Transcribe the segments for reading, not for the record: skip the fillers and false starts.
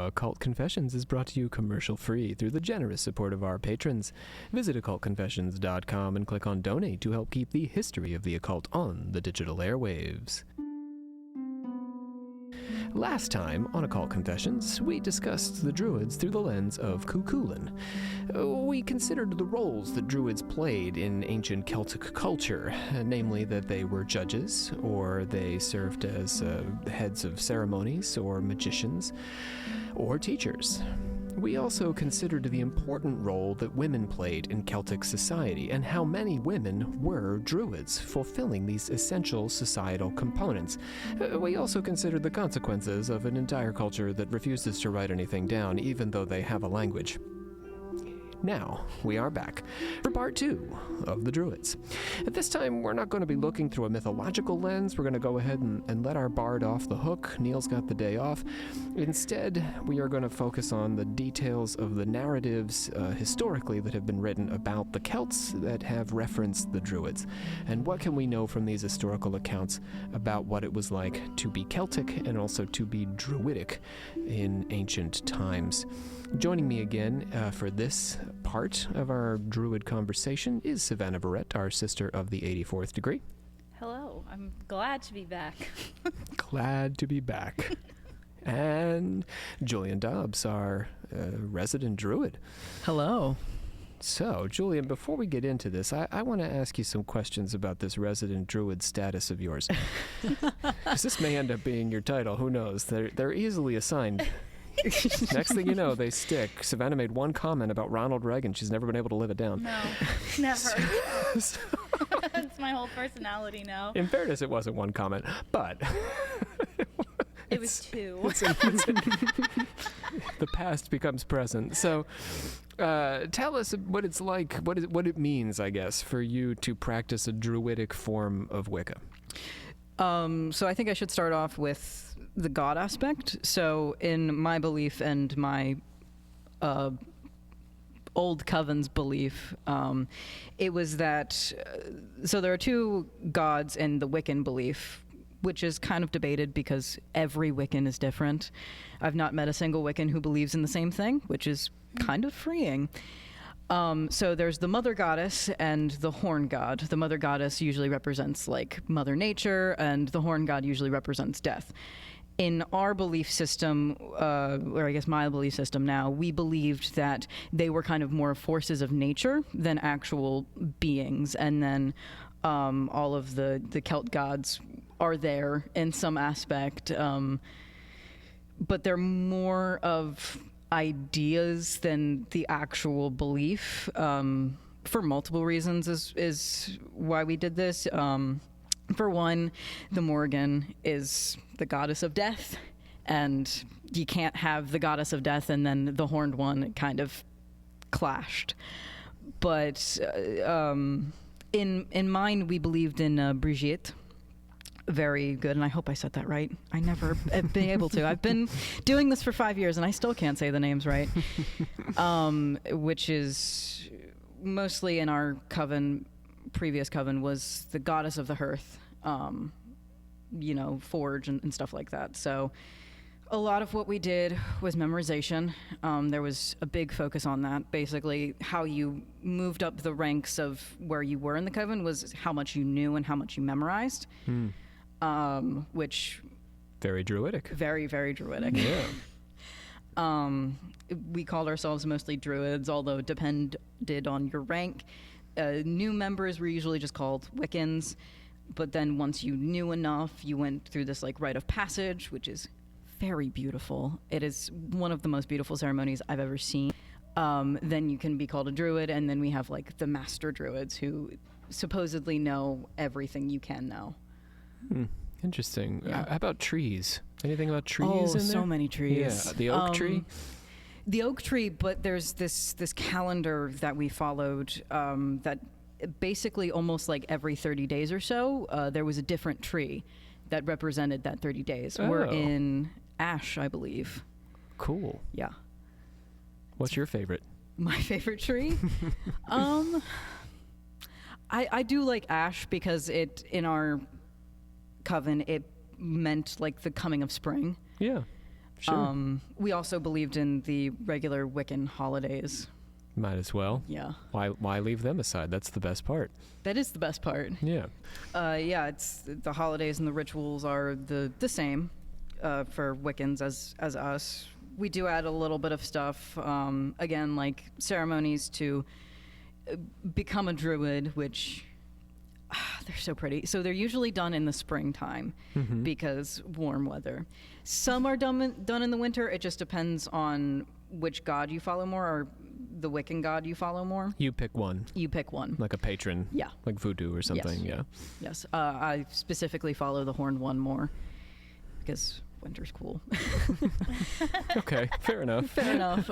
Occult Confessions is brought to you commercial-free through the generous support of our patrons. Visit occultconfessions.com and click on Donate to help keep the history of the occult on the digital airwaves. Last time on Occult Confessions, we discussed the Druids through the lens of Cuchulainn. We considered the roles that Druids played in ancient Celtic culture, namely that they were judges, or they served as heads of ceremonies, or magicians, or teachers. We also considered the important role that women played in Celtic society and how many women were Druids, fulfilling these essential societal components. We also considered the consequences of an entire culture that refuses to write anything down, even though they have a language. Now, we are back for part 2 of the Druids. At this time, we're not going to be looking through a mythological lens. We're going to go ahead and let our bard off the hook. Neil's got the day off. Instead, we are going to focus on the details of the narratives historically that have been written about the Celts that have referenced the Druids. And what can we know from these historical accounts about what it was like to be Celtic and also to be Druidic in ancient times. Joining me again for this part of our Druid conversation is Savannah Barrett, our sister of the 84th degree. Hello, I'm glad to be back. Glad to be back. And Julian Dobbs, our resident Druid. Hello. So, Julian, before we get into this, I want to ask you some questions about this resident Druid status of yours. Because this may end up being your title, who knows? They're easily assigned. Next thing you know, they stick. Savannah made one comment about Ronald Reagan. She's never been able to live it down. No, never. That's my whole personality now. In fairness, it wasn't one comment, but... It was 2. The past becomes present. So, tell us what it's like, what it means, I guess, for you to practice a druidic form of Wicca. So I think I should start off with the God aspect. So in my belief and my old coven's belief, it was that, so there are 2 gods in the Wiccan belief, which is kind of debated because every Wiccan is different. I've not met a single Wiccan who believes in the same thing, which is kind of freeing. So there's the mother goddess and the horn god. The mother goddess usually represents like Mother Nature, and the horn god usually represents death. In our belief system, or I guess my belief system now, we believed that they were kind of more forces of nature than actual beings. And then all of the Celt gods are there in some aspect, but they're more of ideas than the actual belief, for multiple reasons is why we did this. For one, the Morrigan is the goddess of death, and you can't have the goddess of death and then the horned one kind of clashed. But in mine, we believed in Brigitte. Very good, and I hope I said that right. I never have been able to. I've been doing this for 5 years, and I still can't say the names right. Which is mostly in our coven, previous coven, was the goddess of the hearth, forge and stuff like that. So a lot of what we did was memorization. There was a big focus on that. Basically, how you moved up the ranks of where you were in the coven was how much you knew and how much you memorized. Which very druidic. Very, very druidic. Yeah. We called ourselves mostly druids, although it depended on your rank. New members were usually just called Wiccans, but then once you knew enough, you went through this like rite of passage, which is very beautiful. It is one of the most beautiful ceremonies I've ever seen. Then you can be called a druid, and then we have like the master druids who supposedly know everything you can know. Interesting. How about trees? Anything about trees in there? So many trees. Yeah, the oak tree? The oak tree, but there's this calendar that we followed that basically almost like every 30 days or so, there was a different tree that represented that 30 days. Oh. We're in ash, I believe. Cool. Yeah. What's your favorite? My favorite tree? I do like ash because it, in our coven, it meant like the coming of spring. Yeah, Sure. We also believed in the regular Wiccan holidays. Might as well. Yeah. Why leave them aside? That's the best part. That is the best part. Yeah. It's the holidays and the rituals are the same for Wiccans as us. We do add a little bit of stuff, again, like ceremonies to become a druid, which they're so pretty. So they're usually done in the springtime because warm weather. Some are done in the winter. It just depends on which god you follow more, or the Wiccan god you follow more. You pick one. You pick one. Like a patron. Yeah. Like voodoo or something. Yes. Yeah. Yes. I specifically follow the horned one more because winter's cool. Okay. Fair enough. Fair enough.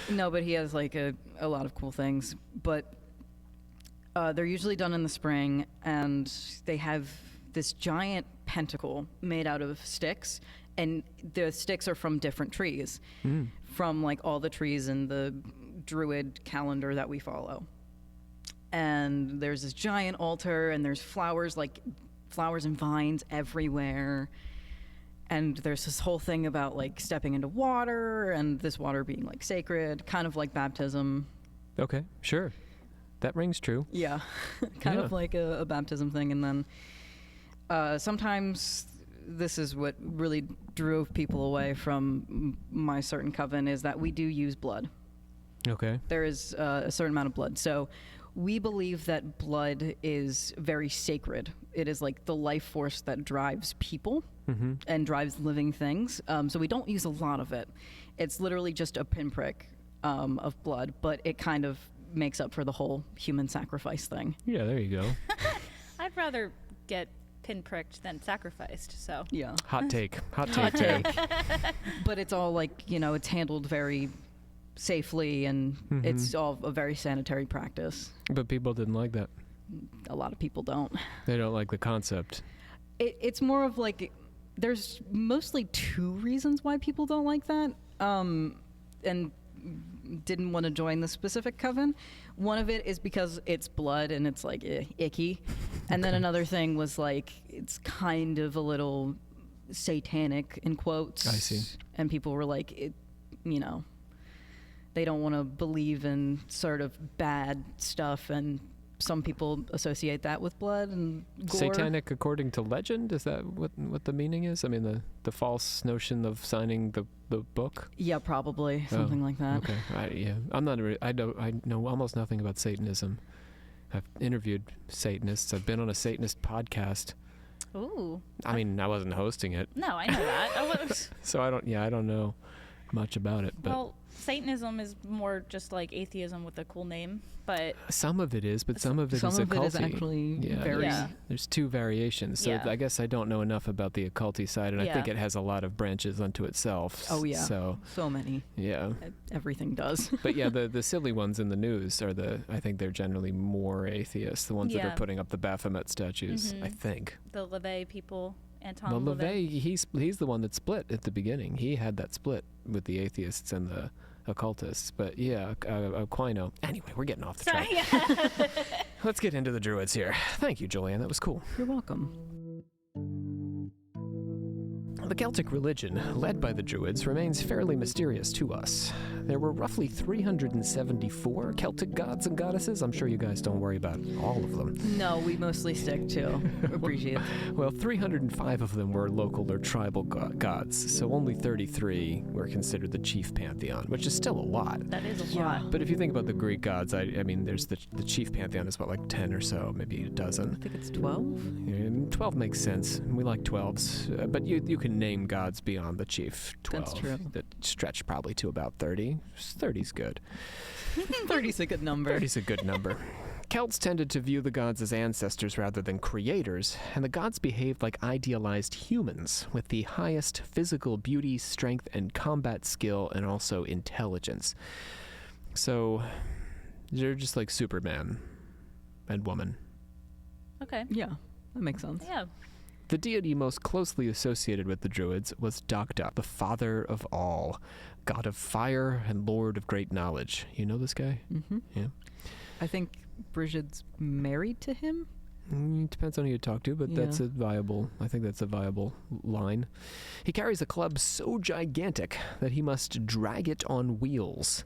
No, but he has like a lot of cool things. But they're usually done in the spring, and they have this giant pentacle made out of sticks, and the sticks are from different trees, from like all the trees in the druid calendar that we follow. And there's this giant altar, and there's flowers and vines everywhere. And there's this whole thing about like stepping into water, and this water being like sacred, kind of like baptism. Okay. Sure. That rings true. Yeah. Kind of like a baptism thing. And then sometimes this is what really drove people away from my certain coven, is that we do use blood. Okay. There is a certain amount of blood. So we believe that blood is very sacred. It is like the life force that drives people and drives living things. So we don't use a lot of it. It's literally just a pinprick of blood, but it kind of makes up for the whole human sacrifice thing. Yeah, there you go. I'd rather get pinpricked than sacrificed, so. Yeah. Hot take. Hot take. But it's all like, it's handled very safely, and it's all a very sanitary practice. But people didn't like that. A lot of people don't. They don't like the concept. It's more of like, there's mostly two reasons why people don't like that, and didn't want to join the specific coven. One of it is because it's blood and it's like icky. And then another thing was like, it's kind of a little satanic in quotes. I see. And people were like, they don't want to believe in sort of bad stuff, and some people associate that with blood and gore. Satanic according to legend? Is that what the meaning is? I mean, the false notion of signing the book? Yeah, probably something like that. Okay. I'm not. I know almost nothing about Satanism. I've interviewed Satanists. I've been on a Satanist podcast. Ooh. I mean, I wasn't hosting it. No, I know that. So I don't know much about it. But well, Satanism is more just like atheism with a cool name, but some of it is, but some of it is Some of it is occulty. actually very... Yeah. There's two variations, so Yeah. I guess I don't know enough about the occulty side, and I think Yeah. it has a lot of branches unto itself. Oh, yeah. So many. yeah. Everything does. But yeah, the silly ones in the news are I think they're generally more atheists, the ones that Yeah. are putting up the Baphomet statues, I think. the LaVey people, Anton Well, LaVey. LaVey, he's the one that split at the beginning. He had that split with the atheists and the occultists. But yeah, Aquino. Anyway, we're getting off the track. Sorry. Let's get into the Druids here. Thank you, Julianne. That was cool. You're welcome. The Celtic religion, led by the Druids, remains fairly mysterious to us. There were roughly 374 Celtic gods and goddesses. I'm sure you guys don't worry about all of them. No, we mostly stick to abbreviate. Well, 305 of them were local or tribal gods, so only 33 were considered the chief pantheon, which is still a lot. That is a Yeah. lot. But if you think about the Greek gods, I mean, there's the chief pantheon is what, like 10 or so, maybe a dozen. I think it's 12. 12 makes sense. We like 12s, but you can name gods beyond the chief 12. That's true. That stretch probably to about 30. 30's good. 30's a good number. 30's a good number. Celts tended to view the gods as ancestors rather than creators, and the gods behaved like idealized humans with the highest physical beauty, strength, and combat skill, and also intelligence. So they're just like Superman and woman. Okay. Yeah, that makes sense. Yeah. The deity most closely associated with the Druids was Dagda, the father of all, god of fire and lord of great knowledge. You know this guy? Mm-hmm. Yeah. I think Brigid's married to him. Depends on who you talk to, but I think that's a viable line. He carries a club so gigantic that he must drag it on wheels.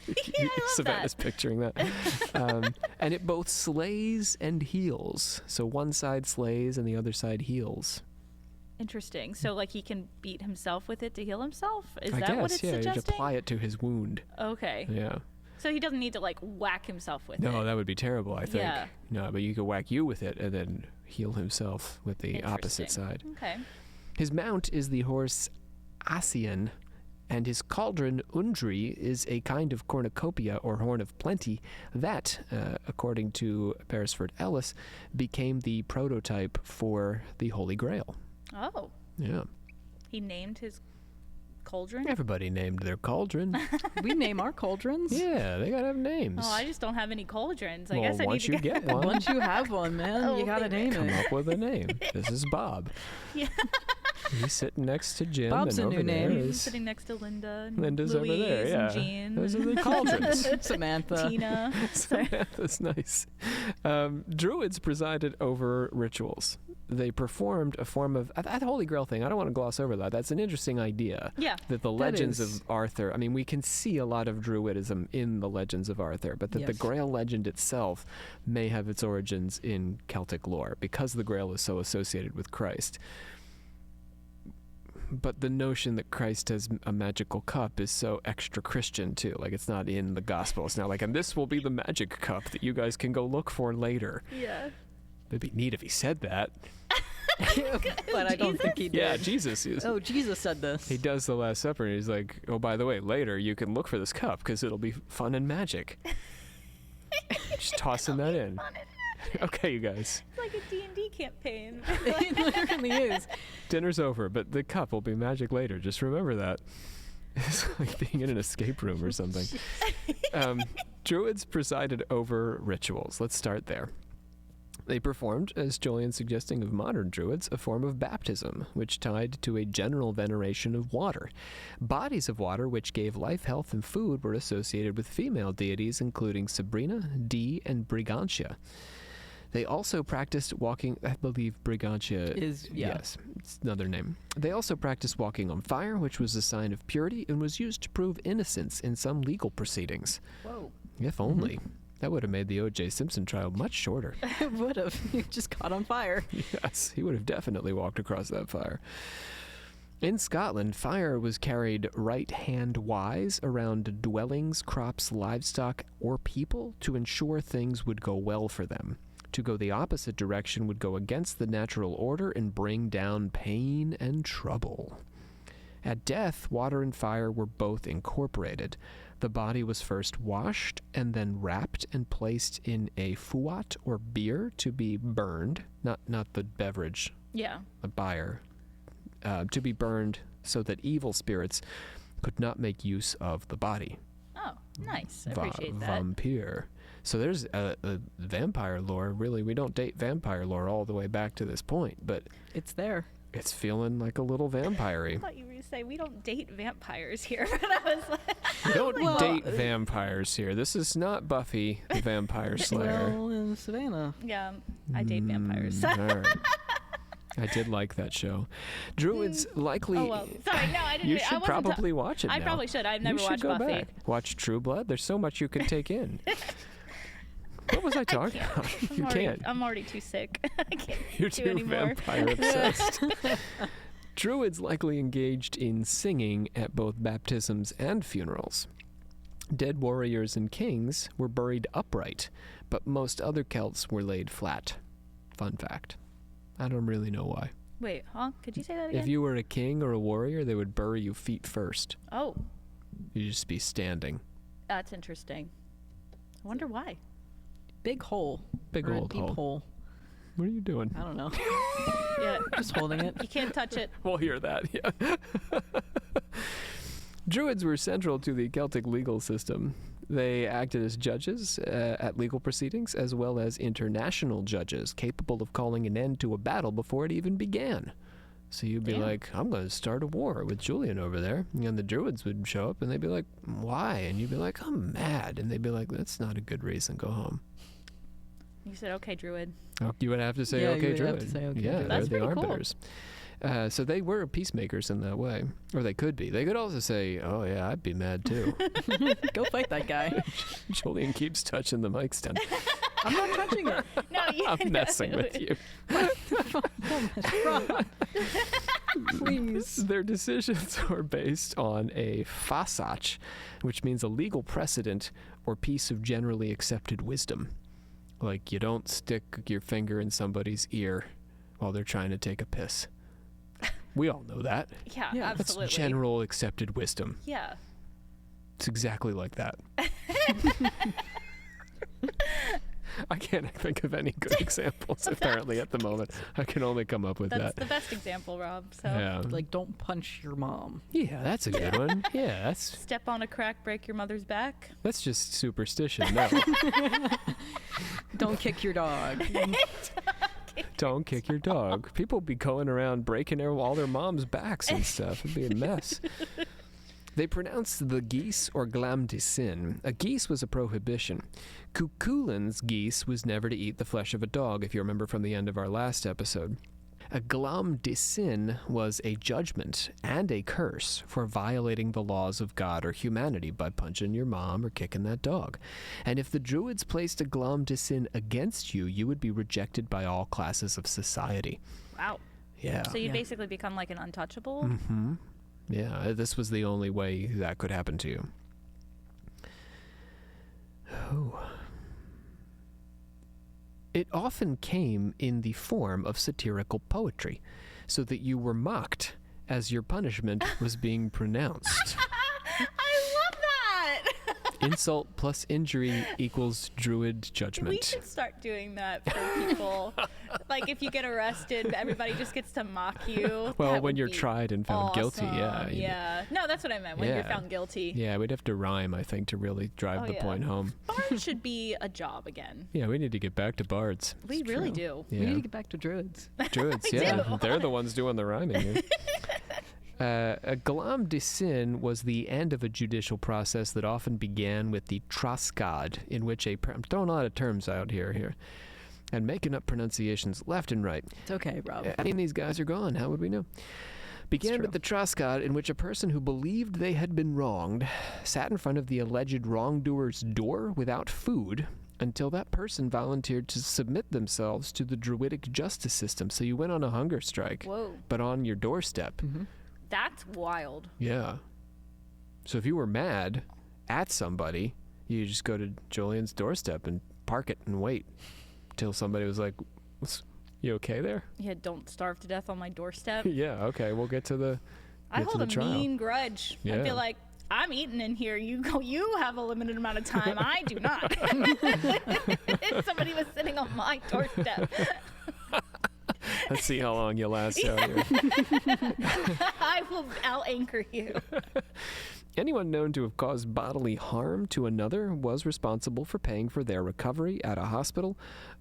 I love Savannah's that. picturing that. And it both slays and heals. So one side slays and the other side heals. Interesting. So, like, he can beat himself with it to heal himself? Is I that guess, what it's yeah, suggesting? he'd apply it to his wound. Okay. Yeah. So he doesn't need to, like, whack himself with it. No, that would be terrible, I think. Yeah. No, but you could whack you with it and then heal himself with the opposite Interesting. side. Okay. His mount is the horse Asian, and his cauldron Undri is a kind of cornucopia or horn of plenty that, according to Beresford Ellis, became the prototype for the Holy Grail. Oh. Yeah. He named his cauldron? Everybody named their cauldron. We name our cauldrons. Yeah, they gotta have names. Oh, I just don't have any cauldrons. I well, guess I need once to you get one, Once you have one, man, Oh, you gotta baby. name come it. up with a name. This is Bob. Yeah. He's sitting next to Jim, Bob's and a new over there name. He's is sitting next to Linda and Linda's Louise over there. Yeah, and Jean. those are and the cauldrons. Samantha. Tina. Sorry. That's nice. Druids presided over rituals. They performed a form of that Holy Grail thing. I don't want to gloss over that. That's an interesting idea. Yeah. That the legends is. of Arthur. I mean, we can see a lot of Druidism in the legends of Arthur, but that the Yes. Grail legend itself may have its origins in Celtic lore because the Grail is so associated with Christ. But the notion that Christ has a magical cup is so extra Christian too. Like, it's not in the gospel. It's not like, and this will be the magic cup that you guys can go look for later. Yeah. It'd be neat if he said that. But I don't think he did. Yeah, Jesus is. Oh, Jesus said this. He does the Last Supper, and he's like, oh, by the way, later you can look for this cup because it'll be fun and magic. Just tossing that in. Fun and Okay, you guys. It's like a D&D campaign. It literally is. Dinner's over, but the cup will be magic later. Just remember that. It's like being in an escape room or something. Druids presided over rituals. Let's start there. They performed, as Julian's suggesting of modern Druids, a form of baptism, which tied to a general veneration of water. Bodies of water which gave life, health, and food were associated with female deities, including Sabrina, Dee, and Brigantia. They also practiced walking, I believe Brigantia Is, yeah. Yes, it's another name. They also practiced walking on fire, which was a sign of purity and was used to prove innocence in some legal proceedings. Whoa. If only. That would have made the O.J. Simpson trial much shorter. It would have. You just caught on fire. Yes, he would have definitely walked across that fire. In Scotland, fire was carried right-hand-wise around dwellings, crops, livestock, or people to ensure things would go well for them. To go the opposite direction would go against the natural order and bring down pain and trouble. At death, water and fire were both incorporated. The body was first washed and then wrapped and placed in a fuat or beer to be burned, not the beverage, Yeah. the beer, to be burned so that evil spirits could not make use of the body. Oh, nice. I appreciate that. Vampire. So there's a vampire lore. Really, we don't date vampire lore all the way back to this point, but It's there. it's feeling like a little vampire-y. I thought you were going to say, we don't date vampires here. But I was like, We don't Well, date vampires here. This is not Buffy the Vampire Slayer. Well, in Savannah. yeah, I date vampires. All right. I did like that show. Druids likely. Oh, well. Sorry, no, I didn't. You I should wasn't probably watch it I now. probably should. I've never you should watched go Buffy. back. Watch True Blood. There's so much you can take in. What was I talking about? You can't. I'm already too sick. I can't You're do too anymore. vampire obsessed. Druids likely engaged in singing at both baptisms and funerals. Dead warriors and kings were buried upright, but most other Celts were laid flat. Fun fact. I don't really know why. Wait, huh? Could you say that again? If you were a king or a warrior, they would bury you feet first. Oh, You'd just be standing. that's interesting. I wonder why. Big hole. Big Or a old deep hole. hole. What are you doing? I don't know. Yeah, Just holding it. you can't touch it. We'll hear that, yeah. Druids were central to the Celtic legal system. They acted as judges at legal proceedings, as well as international judges, capable of calling an end to a battle before it even began. So you'd be Damn. like, I'm going to start a war with Julian over there. And the Druids would show up, and they'd be like, why? And you'd be like, I'm mad. And they'd be like, that's not a good reason. Go home. You said, okay, Druid. Oh, you would have to say, Yeah, okay, you would have Druid. to say, okay, yeah, Druid. That's they're the pretty cool. arbiters. So they were peacemakers in that way. Or they could be. They could also say, oh, yeah, I'd be mad too. Go fight that guy. Julian keeps touching the mic stand. I'm not touching it. No, you I'm messing with you. Please. Their decisions are based on a fasach, which means a legal precedent or piece of generally accepted wisdom. Like, you don't stick your finger in somebody's ear while they're trying to take a piss. We all know that. Yeah, Yeah. That's absolutely. general accepted wisdom. Yeah. It's exactly like that. I can't think of any good examples, apparently, at the moment. I can only come up with That's that. the best example, Rob. So Yeah. Like, don't punch your mom. Yeah, that's a good one. Yeah, step on a crack, break your mother's back. that's just superstition. No. Don't kick your dog. Don't kick your dog. People be going around breaking all their moms' backs and stuff. It'd be a mess. They pronounced the geese or glam de sin. A geese was a prohibition. Cuchulain's geese was never to eat the flesh of a dog, if you remember from the end of our last episode. A glam de sin was a judgment and a curse for violating the laws of God or humanity by punching your mom or kicking that dog. And if the Druids placed a glam de sin against you, you would be rejected by all classes of society. Wow. Yeah. So you'd Yeah. basically become like an untouchable. Mm-hmm. Yeah, this was the only way that could happen to you. Oh. It often came in the form of satirical poetry, so that you were mocked as your punishment was being pronounced. I love that. Insult plus injury equals druid We judgment. should start doing that for people. Like if you get arrested, everybody just gets to mock you. Well, That when would you're be tried and found guilty, yeah. awesome. Yeah. No, that's what I meant. When you're Yeah. found guilty. Yeah, we'd have to rhyme, I think, to really drive Oh, the yeah. point home. Bard should be a job again. Yeah, we need to get back to bards. We really do. Yeah. We need to get back to druids. Druids, We yeah. do. They're the ones doing the rhyming here. A glam de sin was the end of a judicial process that often began with the trascad, in which I'm throwing a lot of terms out here, and making up pronunciations left and right. It's okay, Rob. Any of these guys are gone. How would we know? Began true. with the trascad, in which a person who believed they had been wronged sat in front of the alleged wrongdoer's door without food until that person volunteered to submit themselves to the druidic justice system. So you went on a hunger strike, Whoa. but on your doorstep. Mm-hmm. That's wild. Yeah. So if you were mad at somebody, you just go to Julian's doorstep and park it and wait till somebody was like, "You okay there?" Yeah, don't starve to death on my doorstep. Yeah, okay, we'll get to the I get to hold the a trial. mean grudge. I'd Yeah. be like, I'm eating in here. You go. You have a limited amount of time. I do not. Somebody was sitting on my doorstep. Let's see how long you last out here. I'll anchor you. Anyone known to have caused bodily harm to another was responsible for paying for their recovery at a hospital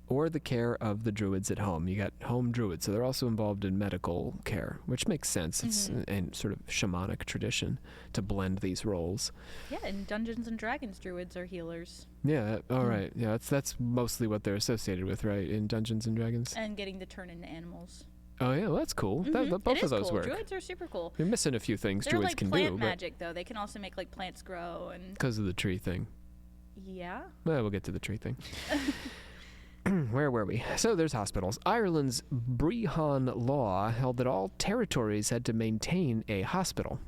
or the care of the druids at home. You got home druids, so they're also involved in medical care, which makes sense. It's a sort of shamanic tradition to blend these roles. Yeah, in Dungeons and Dragons, druids are healers Yeah, all right. Yeah, that's mostly what they're associated with, right, in Dungeons and Dragons? and getting to turn into animals. Oh, yeah, well, that's cool. Mhm. Both It of is those cool. work. Druids are super cool. You're missing a few things They're druids like can plant do, magic, though. They can also make like plants grow and because of the tree thing. yeah. Well, we'll get to the tree thing. Where were we? So there's hospitals. Ireland's Brehon law held that all territories had to maintain a hospital.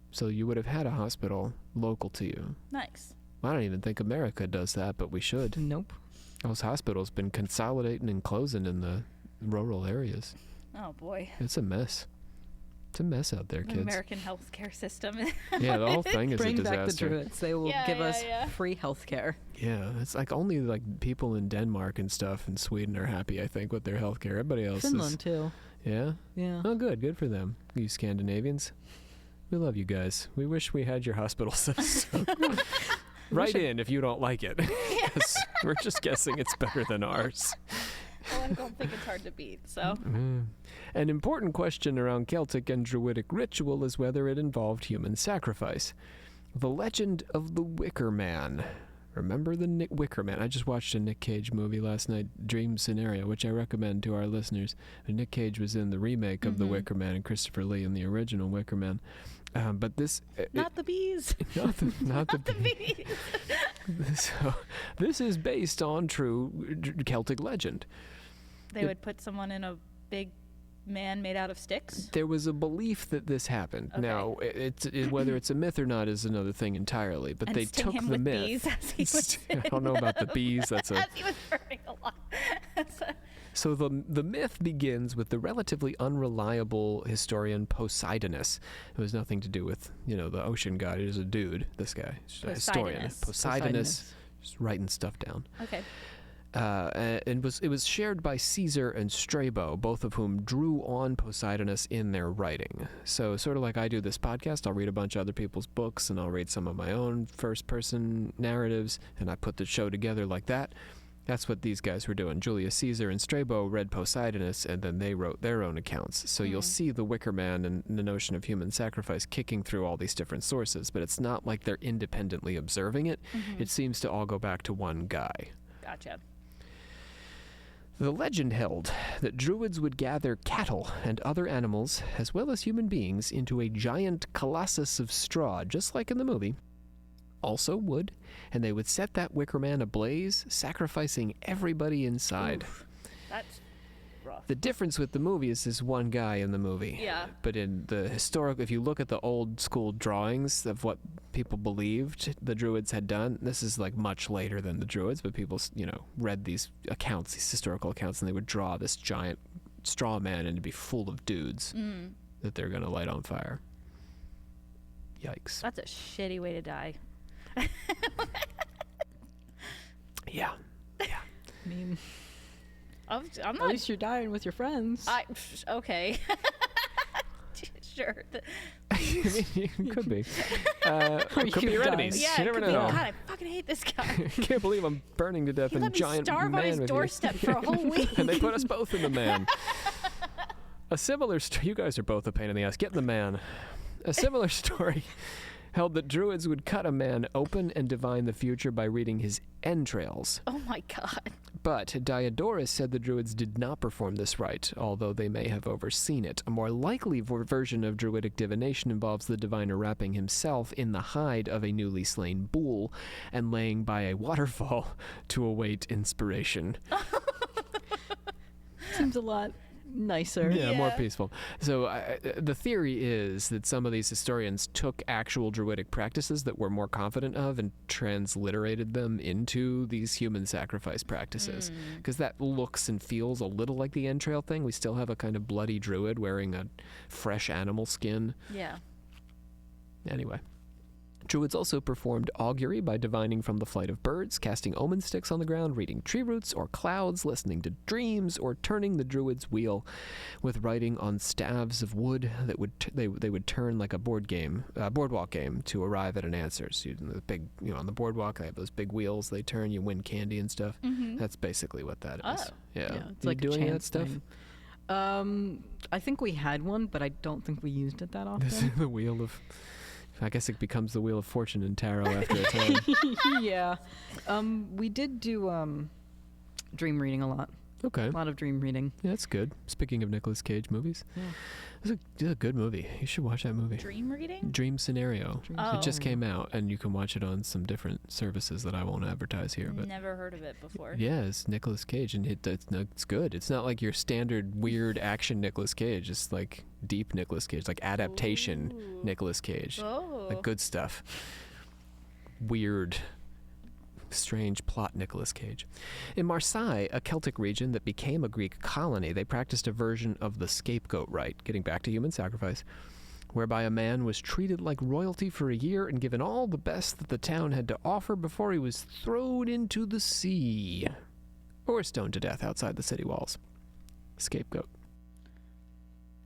So you would have had a hospital local to you. Nice. I don't even think America does that, but we should. Nope. Those hospitals been consolidating and closing in the rural areas. Oh boy. It's a mess. It's a mess out there, The kids. American healthcare system. Yeah, the whole thing is Bring a back the disaster. druids. They will Yeah, give yeah, us yeah. free health care. Yeah, it's like only like people in Denmark and stuff and Sweden are happy, I think, with their healthcare. Everybody else Finland, too. is. Yeah? Yeah. Oh, good for them. You Scandinavians. We love you guys. We wish we had your hospital system. Write in if you don't like it. 'Cause we're just guessing it's better than ours. Well, I don't think it's hard to beat. So An important question around Celtic and Druidic ritual is whether it involved human sacrifice. The legend of the Wicker Man, Remember the Wicker Man? I just watched a Nick Cage movie last night, Dream Scenario, which I recommend to our listeners. Nick Cage was in the remake of The Wicker Man and Christopher Lee in the original Wicker Man. But this... Not the bees. Not the bees. So, this is based on true Celtic legend. They would put someone in a big man made out of sticks? There was a belief that this happened. Okay. Now, whether it's a myth or not is another thing entirely. But And they sting took him the with myth. bees as he was I don't know about the bees. That's as he was burning alive. So the myth begins with the relatively unreliable historian Poseidonus, who has nothing to do with the ocean god. He is a dude. This guy, he's a historian. Poseidonus, just writing stuff down. Okay. And it was shared by Caesar and Strabo, both of whom drew on Poseidonus in their writing. So sort of like I do this podcast, I'll read a bunch of other people's books, and I'll read some of my own first-person narratives, and I put the show together like that. That's what these guys were doing. Julius Caesar and Strabo read Poseidonus, and then they wrote their own accounts. So you'll see the Wicker Man and the notion of human sacrifice kicking through all these different sources, but it's not like they're independently observing it. It seems to all go back to one guy. Gotcha. The legend held that Druids would gather cattle and other animals, as well as human beings, into a giant colossus of straw, just like in the movie. Also wood, and they would set that Wicker Man ablaze, sacrificing everybody inside. Oof, that's rough. The difference with the movie is this one guy in the movie. Yeah. But in the historical, if you look at the old school drawings of what people believed the Druids had done, this is like much later than the Druids, but people, read these accounts, these historical accounts, and they would draw this giant straw man and it'd be full of dudes that they're going to light on fire. Yikes. That's a shitty way to die. Yeah. I mean, I'm at not. least you're dying with your friends. Okay. Sure. You could be. Could be your enemies. Yeah, You never it could be, know. God, I fucking hate this guy. I can't believe I'm burning to death He in let me giant starve man on his with doorstep you. for a whole week. And they put us both in the man. A similar you guys are both a pain in the ass. Get in the man. A similar story held that Druids would cut a man open and divine the future by reading his entrails. Oh my God. But Diodorus said the Druids did not perform this rite, although they may have overseen it. A more likely version of Druidic divination involves the diviner wrapping himself in the hide of a newly slain bull and laying by a waterfall to await inspiration. Seems a lot nicer. Yeah, more Yeah. peaceful. So the theory is that some of these historians took actual Druidic practices that we're more confident of and transliterated them into these human sacrifice practices. Because that looks and feels a little like the entrail thing. We still have a kind of bloody Druid wearing a fresh animal skin. Yeah. Anyway. Druids also performed augury by divining from the flight of birds, casting omen sticks on the ground, reading tree roots or clouds, listening to dreams, or turning the Druid's wheel with writing on staves of wood that would they would turn like a boardwalk game to arrive at an answer. So the big, on the boardwalk, they have those big wheels they turn, you win candy and stuff. That's basically what that is. Oh. Yeah. It's You like a doing that chance stuff? thing. I think we had one, but I don't think we used it that This is often. the wheel of... I guess it becomes the Wheel of Fortune in tarot after a time. Yeah. We did do dream reading a lot. Okay. A lot of dream reading. Yeah, that's good. Speaking of Nicolas Cage movies, Yeah. it's a good movie. You should watch that movie. Dream reading? Dream Scenario. Oh. It just came out, and you can watch it on some different services that I won't advertise here. But Never heard of it before. yeah, it's Nicolas Cage, and it's good. It's not like your standard weird action Nicolas Cage. It's like deep Nicolas Cage, like adaptation Ooh. Nicolas Cage, Oh. like good stuff. Weird. Strange plot Nicolas Cage. In Marseille, a Celtic region that became a Greek colony, they practiced a version of the scapegoat rite, getting back to human sacrifice, whereby a man was treated like royalty for a year and given all the best that the town had to offer before he was thrown into the sea or stoned to death outside the city walls. Scapegoat.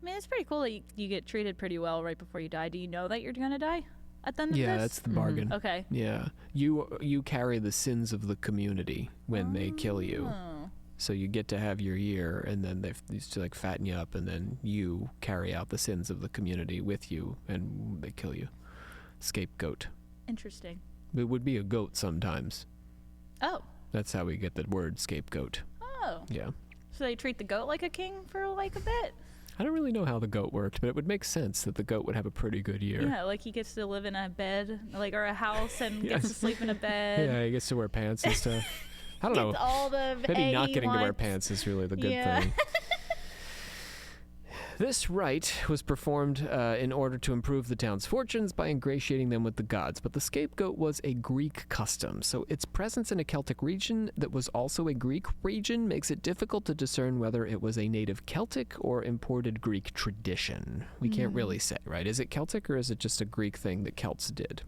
I mean, it's pretty cool that you get treated pretty well right before you die. Do you know that you're going to die at the end of Yeah, this? that's the bargain. Okay. Yeah. You carry the sins of the community when they kill you. Oh. So you get to have your year, and then they used to like fatten you up, and then you carry out the sins of the community with you, and they kill you. Scapegoat. Interesting. It would be a goat sometimes. Oh. That's how we get the word scapegoat. Oh. Yeah. So they treat the goat like a king for like a bit? I don't really know how the goat worked, but it would make sense that the goat would have a pretty good year. Yeah, like he gets to live in a bed, like, or a house, and gets to sleep in a bed. Yeah, he gets to wear pants and stuff. I don't know. Gets all the Maybe hay not he getting to wear wants. pants is really the good Yeah. thing. This rite was performed in order to improve the town's fortunes by ingratiating them with the gods, but the scapegoat was a Greek custom, so its presence in a Celtic region that was also a Greek region makes it difficult to discern whether it was a native Celtic or imported Greek tradition. We can't really say, right? Is it Celtic or is it just a Greek thing that Celts did?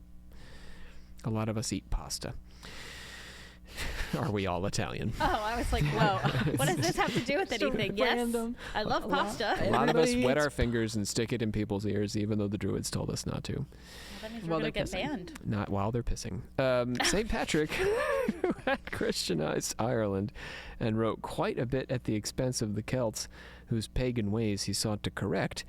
A lot of us eat pasta. Are we all Italian? Oh, I was like, whoa, what does this have to do with So anything? Yes, random. I love pasta. A lot of us Everybody wet eats- our fingers and stick it in people's ears, even though the Druids told us not to. Well, that means Well, we're going to they're get pissing. banned. Not while they're pissing. St. Patrick, who had Christianized Ireland and wrote quite a bit at the expense of the Celts, whose pagan ways he sought to correct,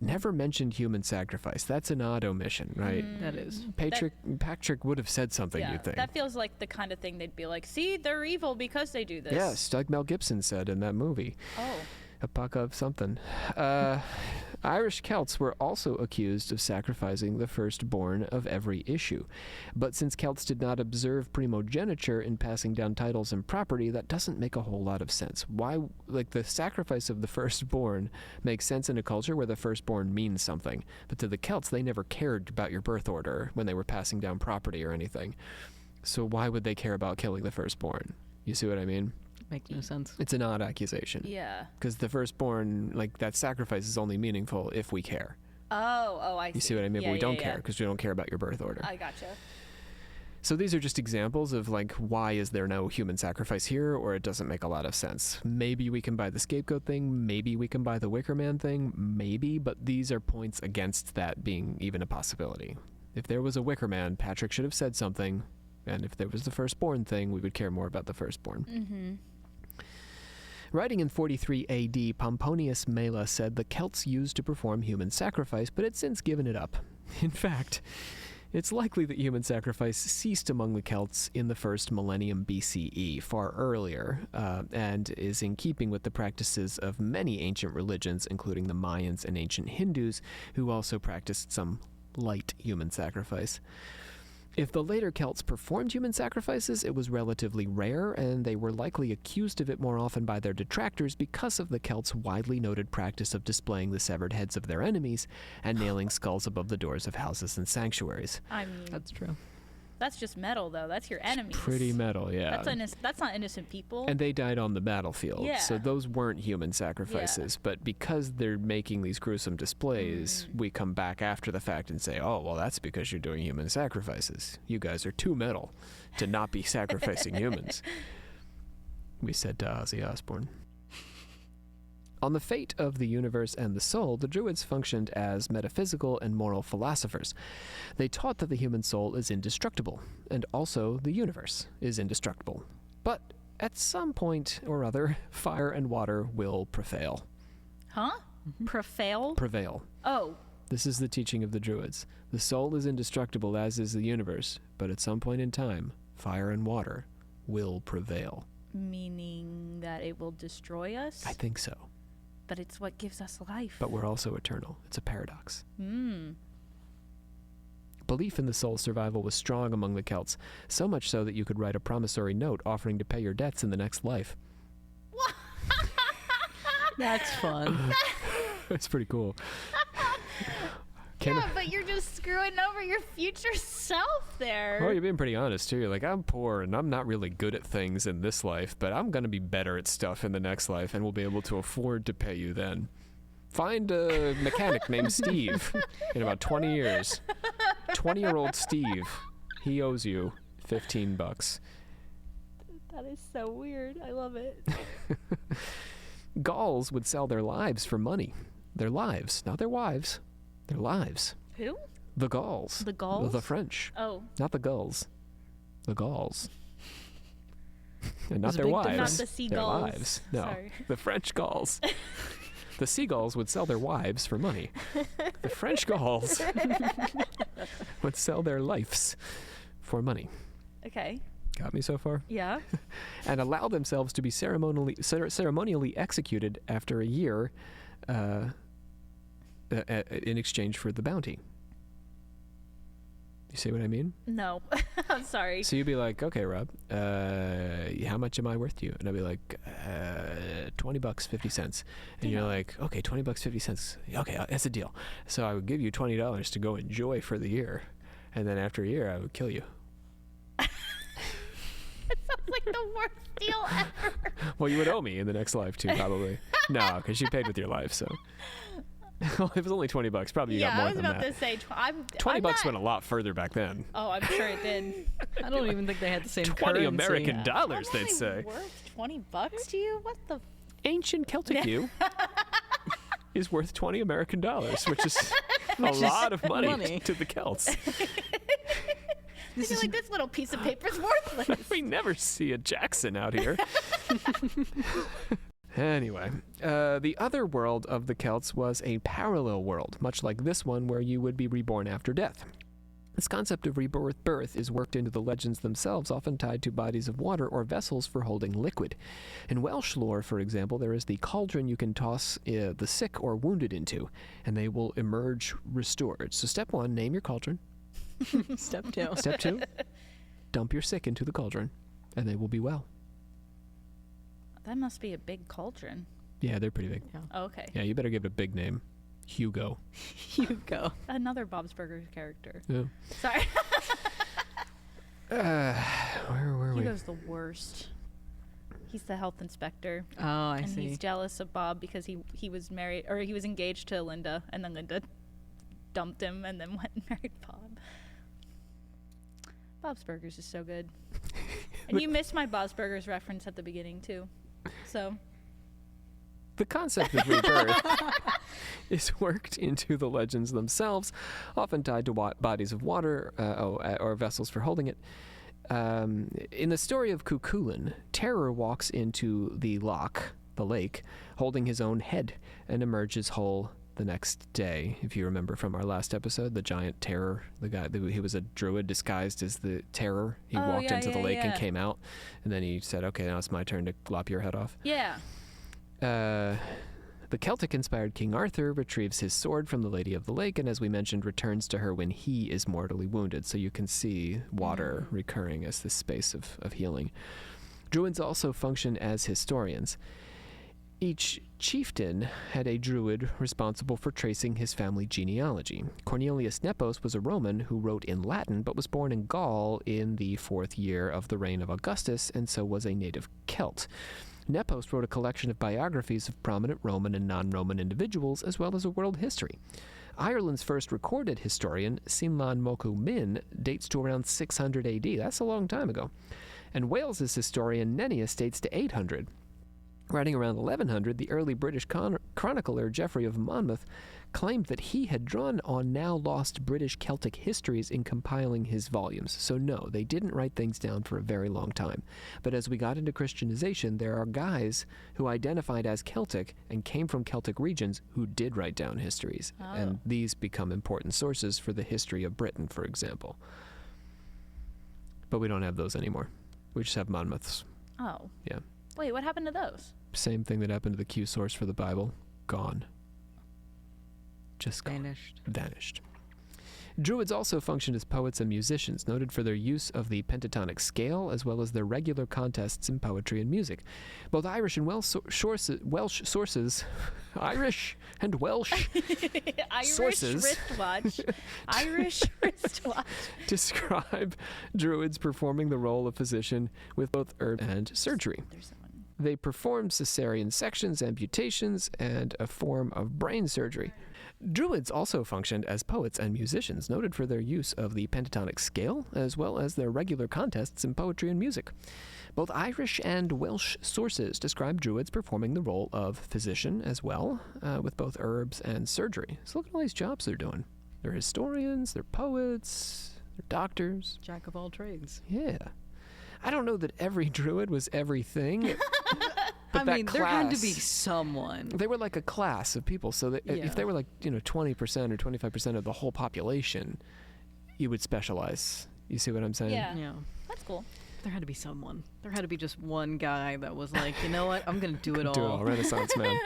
never mentioned human sacrifice. That's an odd omission, right? That is. Patrick would have said something, Yeah, you'd think. that feels like the kind of thing they'd be like, see, they're evil because they do this. Yes, like Mel Gibson said in that movie. Oh. Apocalypse of something. Irish Celts were also accused of sacrificing the firstborn of every issue. But since Celts did not observe primogeniture in passing down titles and property, that doesn't make a whole lot of sense. Why, like, the sacrifice of the firstborn makes sense in a culture where the firstborn means something. But to the Celts, they never cared about your birth order when they were passing down property or anything. So why would they care about killing the firstborn? You see what I mean? Makes no sense. It's an odd accusation. Yeah. Because the firstborn, like, that sacrifice is only meaningful if we care. Oh, I see. You see what I mean? Yeah, But we don't yeah, care because we don't care about your birth order. I gotcha. So these are just examples of, like, why is there no human sacrifice here, or it doesn't make a lot of sense. Maybe we can buy the scapegoat thing. Maybe we can buy the Wicker Man thing. Maybe. But these are points against that being even a possibility. If there was a Wicker Man, Patrick should have said something. And if there was the firstborn thing, we would care more about the firstborn. Mm-hmm. Writing in 43 AD, Pomponius Mela said the Celts used to perform human sacrifice, but had since given it up. In fact, it's likely that human sacrifice ceased among the Celts in the first millennium BCE, far earlier, and is in keeping with the practices of many ancient religions, including the Mayans and ancient Hindus, who also practiced some light human sacrifice. If the later Celts performed human sacrifices, it was relatively rare, and they were likely accused of it more often by their detractors because of the Celts' widely noted practice of displaying the severed heads of their enemies and nailing skulls above the doors of houses and sanctuaries. I mean, That's true. that's just metal, though. That's your enemies. Pretty metal, yeah. That's not innocent people. And they died on the battlefield, Yeah. so those weren't human sacrifices. But because they're making these gruesome displays, we come back after the fact and say, oh, well, that's because you're doing human sacrifices. You guys are too metal to not be sacrificing humans. We said to Ozzy Osbourne. On the fate of the universe and the soul, the Druids functioned as metaphysical and moral philosophers. They taught that the human soul is indestructible, and also the universe is indestructible. But at some point or other, fire and water will prevail. Huh? Prevail? Prevail. Oh. This is the teaching of the Druids. The soul is indestructible, as is the universe, but at some point in time, fire and water will prevail. Meaning that it will destroy us? I think so. But it's what gives us life. But we're also eternal. It's a paradox. Hmm. Belief in the soul's survival was strong among the Celts, so much so that you could write a promissory note offering to pay your debts in the next life. That's fun. It's pretty cool. Yeah, but you're just screwing over your future self there. Oh, you're being pretty honest, too. You're like, I'm poor and I'm not really good at things in this life, but I'm going to be better at stuff in the next life and we'll be able to afford to pay you then. Find a mechanic named Steve in about 20 years. 20-year-old Steve. He owes you $15. That is so weird. I love it. Gauls would sell their lives for money. Their lives, not their wives. Their lives. Who? The Gauls. The Gauls? The French. Oh. Not the Gulls. The Gauls. And not There's a their big wives. difference. Not the Their seagulls. lives. No. Sorry. The French Gauls. The seagulls would sell their wives for money. The French Gauls would sell their lives for money. Okay. Got me so far? Yeah. And allow themselves to be ceremonially executed after a year in exchange for the bounty. You see what I mean? No. I'm sorry. So you'd be like, okay, Rob, how much am I worth to you? And I'd be like, $20, 50 cents. And you're like, okay, $20, 50 cents. Okay, that's a deal. So I would give you $20 to go enjoy for the year. And then after a year, I would kill you. It sounds like the worst deal ever. Well, you would owe me in the next life too, probably. No, because you paid with your life, so. Well, it was only $20. Probably you got more than that. I was about to say, $20 went a lot further back then. Oh, I'm sure it did. I don't even think they had the same 20 currency. American dollars, they'd say. Worth $20 to you? What the? Ancient Celtic you is worth 20 American dollars, which is a lot of money to the Celts. I feel like this little piece of paper is worthless. We never see a Jackson out here. Anyway, the other world of the Celts was a parallel world, much like this one, where you would be reborn after death. This concept of rebirth is worked into the legends themselves, often tied to bodies of water or vessels for holding liquid. In Welsh lore, for example, there is the cauldron you can toss the sick or wounded into, and they will emerge restored. So step 1, name your cauldron. Step 2. Step 2, dump your sick into the cauldron, and they will be well. That must be a big cauldron. Yeah, they're pretty big. Yeah. Oh, okay. Yeah, you better give it a big name. Hugo. Hugo. Another Bob's Burgers character. Yeah. Sorry. Where were we? Hugo's the worst. He's the health inspector. Oh, I and see. he's jealous of Bob because he was married, or he was engaged to Linda, and then Linda dumped him and then went and married Bob. Bob's Burgers is so good. And you missed my Bob's Burgers reference at the beginning, too. So. The concept of rebirth is worked into the legends themselves, often tied to bodies of water or vessels for holding it. In the story of Cuchulainn, Terror walks into the lake, holding his own head, and emerges whole the next day. If you remember from our last episode, the giant Terror, the guy, he was a druid disguised as the Terror. He walked into the lake and came out, and then he said, okay, now it's my turn to lop your head off. Yeah. The Celtic-inspired King Arthur retrieves his sword from the Lady of the Lake, and as we mentioned, returns to her when he is mortally wounded. So you can see water recurring as this space of healing. Druids also function as historians. Each chieftain had a druid responsible for tracing his family genealogy. Cornelius Nepos was a Roman who wrote in Latin, but was born in Gaul in the 4th year of the reign of Augustus, and so was a native Celt. Nepos wrote a collection of biographies of prominent Roman and non-Roman individuals, as well as a world history. Ireland's first recorded historian, Simlan Moku Min, dates to around 600 AD. That's a long time ago. And Wales's historian Nennius dates to 800. Writing around 1100, the early British chronicler Geoffrey of Monmouth claimed that he had drawn on now-lost British Celtic histories in compiling his volumes. So no, they didn't write things down for a very long time. But as we got into Christianization, there are guys who identified as Celtic and came from Celtic regions who did write down histories. Oh. And these become important sources for the history of Britain, for example. But we don't have those anymore. We just have Monmouths. Oh. Yeah. Wait, what happened to those? Same thing that happened to the Q source for the Bible. Gone. Just gone. Vanished. Druids also functioned as poets and musicians, noted for their use of the pentatonic scale, as well as their regular contests in poetry and music. Both Irish and Welsh sources Irish wristwatch. describe Druids performing the role of physician with both herb and surgery. They performed cesarean sections, amputations, and a form of brain surgery. Druids also functioned as poets and musicians, noted for their use of the pentatonic scale, as well as their regular contests in poetry and music. Both Irish and Welsh sources describe Druids performing the role of physician as well, with both herbs and surgery. So look at all these jobs they're doing. They're historians, they're poets, they're doctors. Jack of all trades. Yeah. I don't know that every Druid was everything. But I mean, there had to be someone. They were like a class of people. So that if they were like, 20% or 25% of the whole population, you would specialize. You see what I'm saying? Yeah. That's cool. There had to be someone. There had to be just one guy that was like, you know what? I'm going to do it all. Do it all. Renaissance man.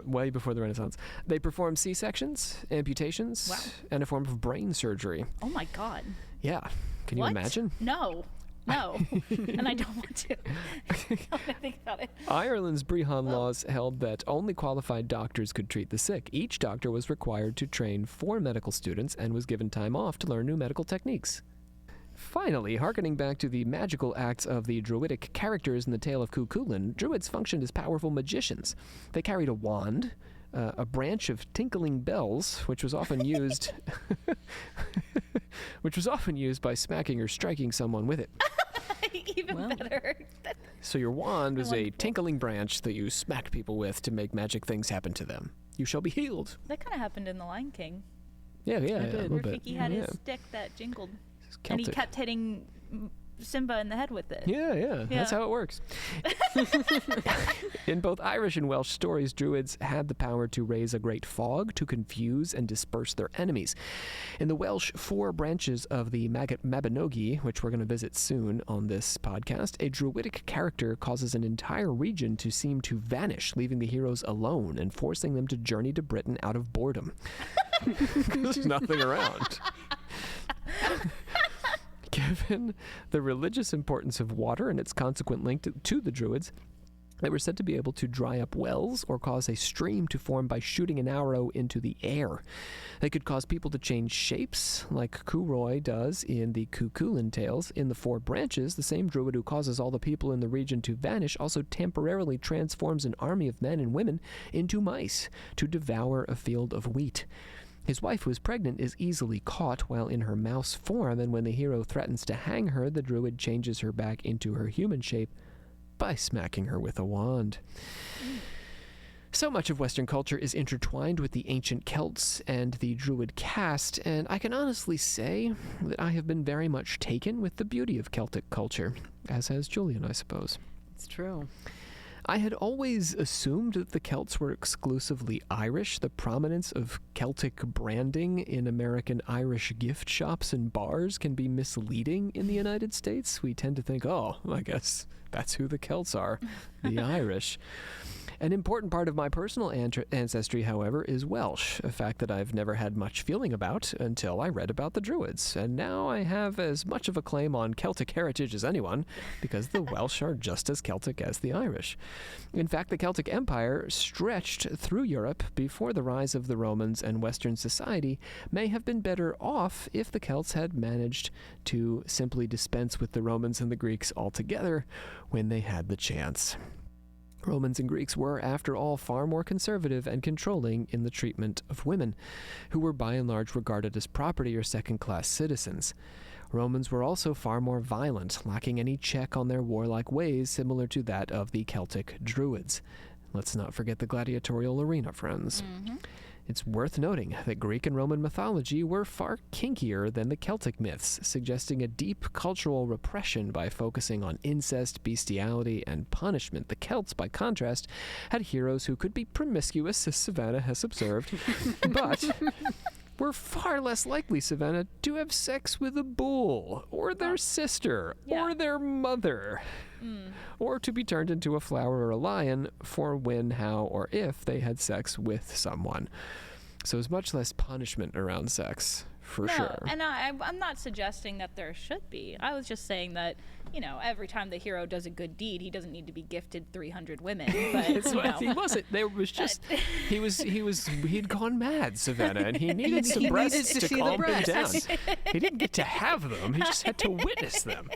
Way before the Renaissance. They performed C-sections, amputations, Wow. and a form of brain surgery. Oh my God. Yeah. Can you What? imagine? No. And I don't want to. Now that I think about it. Ireland's Brehon laws held that only qualified doctors could treat the sick. Each doctor was required to train 4 medical students and was given time off to learn new medical techniques. Finally, hearkening back to the magical acts of the druidic characters in the tale of Cuchulainn, druids functioned as powerful magicians. They carried a wand, a branch of tinkling bells, which was often used by smacking or striking someone with it. Even better. So your wand was a Wonderful. tinkling branch that you smacked people with to make magic things happen to them. You shall be healed. That kind of happened in The Lion King. Yeah, a did. little Where bit. Rafiki had yeah. his stick that jingled. It's And he Celtic. kept hitting Simba in the head with it. Yeah, that's Yeah. how it works. In both Irish and Welsh stories, druids had the power to raise a great fog to confuse and disperse their enemies. In the Welsh 4 branches of the Mabinogi, which we're going to visit soon on this podcast, a druidic character causes an entire region to seem to vanish, leaving the heroes alone and forcing them to journey to Britain out of boredom. Because there's nothing around. Given the religious importance of water and its consequent link to the Druids, they were said to be able to dry up wells or cause a stream to form by shooting an arrow into the air. They could cause people to change shapes, like Curoi does in the Cuchulainn tales. In the 4 branches, the same druid who causes all the people in the region to vanish also temporarily transforms an army of men and women into mice to devour a field of wheat. His wife, who is pregnant, is easily caught while in her mouse form, and when the hero threatens to hang her, the druid changes her back into her human shape by smacking her with a wand. So much of Western culture is intertwined with the ancient Celts and the Druid caste, and I can honestly say that I have been very much taken with the beauty of Celtic culture, as has Julian, I suppose. It's true. I had always assumed that the Celts were exclusively Irish. The prominence of Celtic branding in American Irish gift shops and bars can be misleading in the United States. We tend to think, oh, I guess that's who the Celts are, the Irish. An important part of my personal ancestry, however, is Welsh, a fact that I've never had much feeling about until I read about the Druids. And now I have as much of a claim on Celtic heritage as anyone, because the Welsh are just as Celtic as the Irish. In fact, the Celtic Empire stretched through Europe before the rise of the Romans, and Western society may have been better off if the Celts had managed to simply dispense with the Romans and the Greeks altogether when they had the chance. Romans and Greeks were, after all, far more conservative and controlling in the treatment of women, who were by and large regarded as property or second-class citizens. Romans were also far more violent, lacking any check on their warlike ways similar to that of the Celtic Druids. Let's not forget the gladiatorial arena, friends. Mm-hmm. It's worth noting that Greek and Roman mythology were far kinkier than the Celtic myths, suggesting a deep cultural repression by focusing on incest, bestiality, and punishment. The Celts, by contrast, had heroes who could be promiscuous, as Savannah has observed, but were far less likely, Savannah, to have sex with a bull, or their sister, or their mother, or to be turned into a flower or a lion for when, how, or if they had sex with someone. So there's much less punishment around sex, for sure. And I'm not suggesting that there should be. I was just saying that, you know, every time the hero does a good deed, he doesn't need to be gifted 300 women. But It's what he wasn't. There was just he'd gone mad, Savannah, and he needed some breasts to calm him down. He didn't get to have them. He just had to witness them.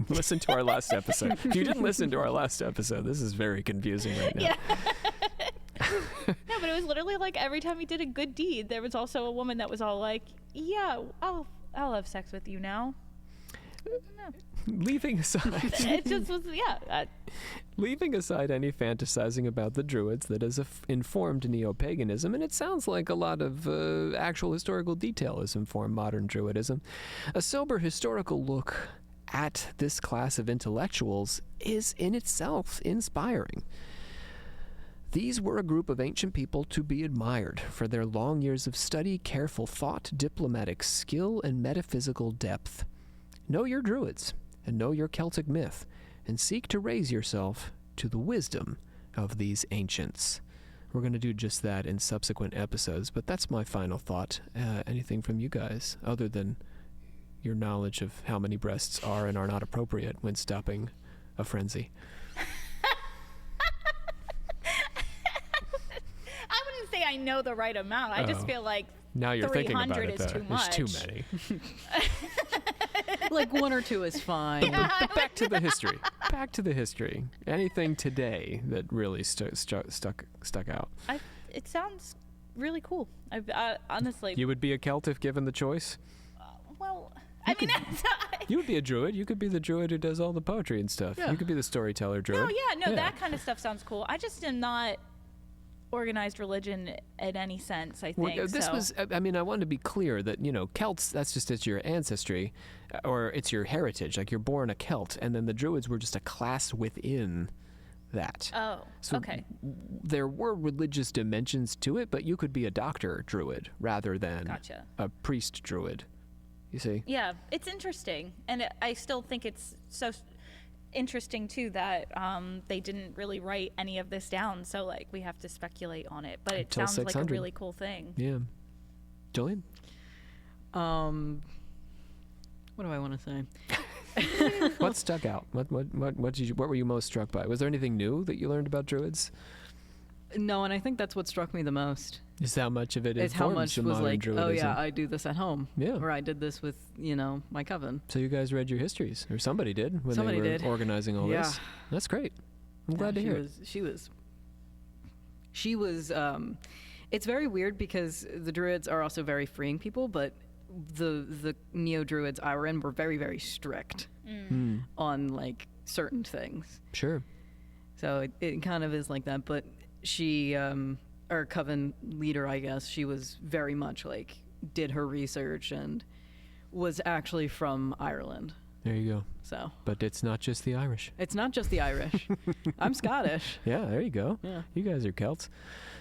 Listen to our last episode. If you didn't listen to our last episode, this is very confusing right now. Yeah. No, but it was literally like every time he did a good deed, there was also a woman that was all like, "Yeah, I'll have sex with you now." Leaving aside, It just was, leaving aside any fantasizing about the Druids that has informed neo-paganism, and it sounds like a lot of actual historical detail has informed modern Druidism, a sober historical look at this class of intellectuals is in itself inspiring. These were a group of ancient people to be admired for their long years of study, careful thought, diplomatic skill, and metaphysical depth. know your Druids and know your Celtic myth, and seek to raise yourself to the wisdom of these ancients. We're going to do just that in subsequent episodes, but that's my final thought. Anything from you guys, other than your knowledge of how many breasts are and are not appropriate when stopping a frenzy? I wouldn't say I know the right amount. I just feel like now you're thinking about 300 it, is though. too much. There's too many. Like 1 or 2 is fine. But back to the history. Back to the history. Anything today that really stuck out? It sounds really cool. I honestly. You would be a Celt if given the choice? Well, I mean, You would be a Druid. You could be the Druid who does all the poetry and stuff. Yeah. You could be the storyteller Druid. no, that kind of stuff sounds cool. I just am not organized religion in any sense, I think. I wanted to be clear that, Celts, it's your ancestry, or it's your heritage. Like, you're born a Celt, and then the Druids were just a class within that. Oh, so okay. There were religious dimensions to it, but you could be a doctor Druid rather than a priest Druid. You see? Yeah, it's interesting. And I still think it's so interesting too that they didn't really write any of this down, so like we have to speculate on it, but it Until sounds like a 600. really cool thing. Yeah. Julian? What do I want to say? What stuck out? What were you most struck by? Was there anything new that you learned about Druids? No, and I think that's what struck me the most. Is how much of it is how informs much was modern like, Druidism. oh yeah, I do this at home. Yeah. Or I did this with, my coven. So you guys read your histories, or somebody did when Somebody they were did. organizing all this. That's great. I'm glad to hear it. She was, it's very weird because the Druids are also very freeing people, but the neo-Druids I were in were very, very strict on like certain things. Sure. So it kind of is like that, but she, our coven leader, I guess, she was very much like, did her research and was actually from Ireland. There you go. So. But it's not just the Irish. It's not just the Irish. I'm Scottish. Yeah, there you go. Yeah. You guys are Celts.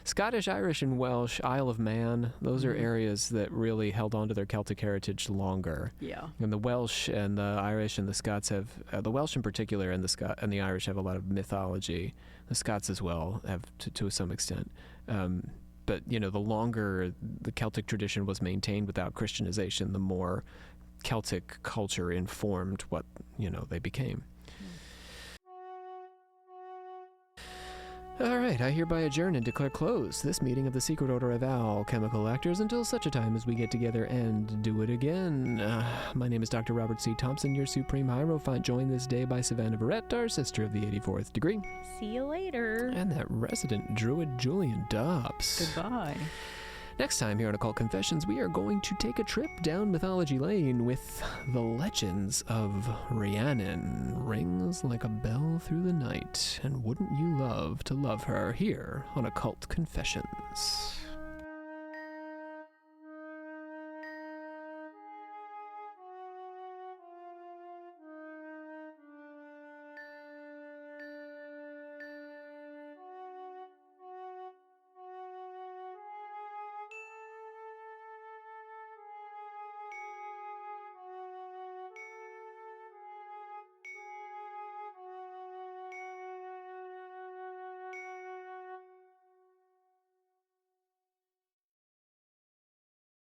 Scottish, Irish, and Welsh, Isle of Man, those are areas that really held on to their Celtic heritage longer. Yeah. And the Welsh and the Irish and the Scots have, the Welsh in particular and the Irish have a lot of mythology. The Scots as well have to some extent. But, the longer the Celtic tradition was maintained without Christianization, the more Celtic culture informed what, they became. All right, I hereby adjourn and declare closed this meeting of the Secret Order of Alchemical Actors until such a time as we get together and do it again. My name is Dr. Robert C. Thompson, your Supreme Hierophant, joined this day by Savannah Barrett, our sister of the 84th degree. See you later. And that resident druid, Julian Dobbs. Goodbye. Next time here on Occult Confessions, we are going to take a trip down Mythology Lane with the legends of Rhiannon. Rings like a bell through the night, and wouldn't you love to love her here on Occult Confessions?